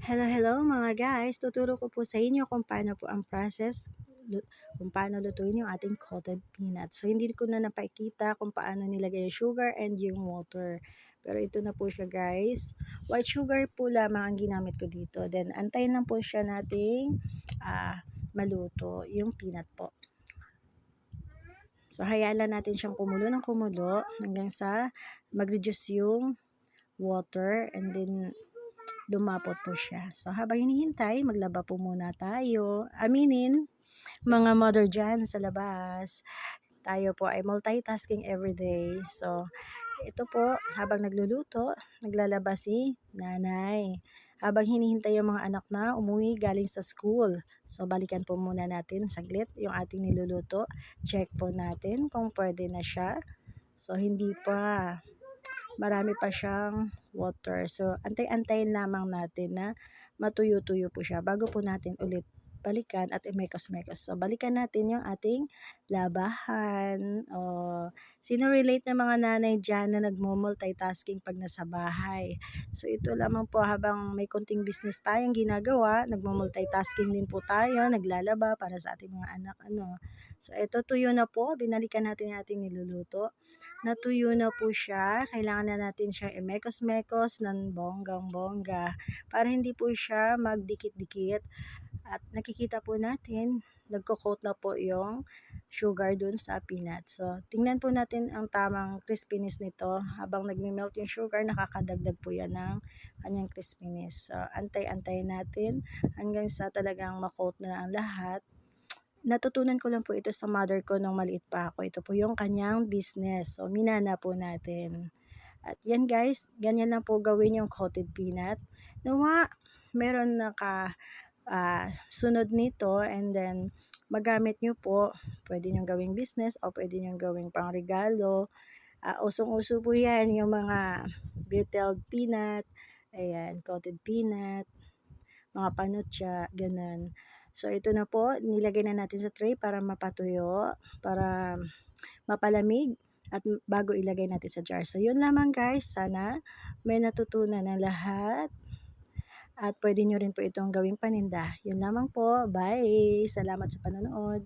Hello, hello mga guys! Tuturo ko po sa inyo kung paano po ang process, kung paano lutuin yung ating coated peanuts. So, hindi ko na napakita kung paano nilagay yung sugar and yung water. Pero ito na po siya guys. White sugar po lamang ang ginamit ko dito. Then, antayin lang po siya nating maluto yung peanut po. So, hayaan lang natin siyang kumulo ng kumulo hanggang sa mag-reduce yung water and then lumapot po siya. So, habang hinihintay, maglaba po muna tayo. Aminin, mga mother dyan sa labas, tayo po ay multitasking everyday. So, ito po, habang nagluluto, naglalaba si nanay. Habang hinihintay yung mga anak na umuwi galing sa school. So, balikan po muna natin saglit yung ating niluluto. Check po natin kung pwede na siya. So, hindi pa. Marami pa siyang water. So, antay-antayin lamang natin na matuyo-tuyo po siya bago po natin ulit balikan at imekos-mekos. So, balikan natin yung ating labahan. Sino relate na mga nanay dyan na nagmo-multitasking pag nasa bahay? So, ito lamang po habang may konting business tayong ginagawa, nagmo-multitasking din po tayo, naglalaba para sa ating mga anak. So, ito tuyo na po. Binalikan natin yung ating niluluto. Natuyo na po siya. Kailangan na natin siyang imekos-mekos ng bonggang-bongga para hindi po siya magdikit-dikit. At nakikita po natin, nagko-coat na po yung sugar dun sa peanut. So, tingnan po natin ang tamang crispiness nito. Habang nagme-melt yung sugar, nakakadagdag po yan ng kanyang crispiness. So, antay-antay natin hanggang sa talagang ma-coat na ang lahat. Natutunan ko lang po ito sa mother ko nung maliit pa ako. Ito po yung kanyang business. So, minana po natin. At yan guys, ganyan lang po gawin yung coated peanut. Nawa, meron sunod nito and then magamit nyo po. Pwede nyo gawing business o pwede nyo gawing pang regalo. Usong-uso po yan yung mga brittled peanut, ayan, coated peanut, mga panutsa, ganun. So, ito na po, nilagay na natin sa tray para mapatuyo, para mapalamig, at bago ilagay natin sa jar. So, yun lamang guys. Sana may natutunan ng lahat. At pwede nyo rin po itong gawing paninda. Yun lamang po. Bye! Salamat sa panonood.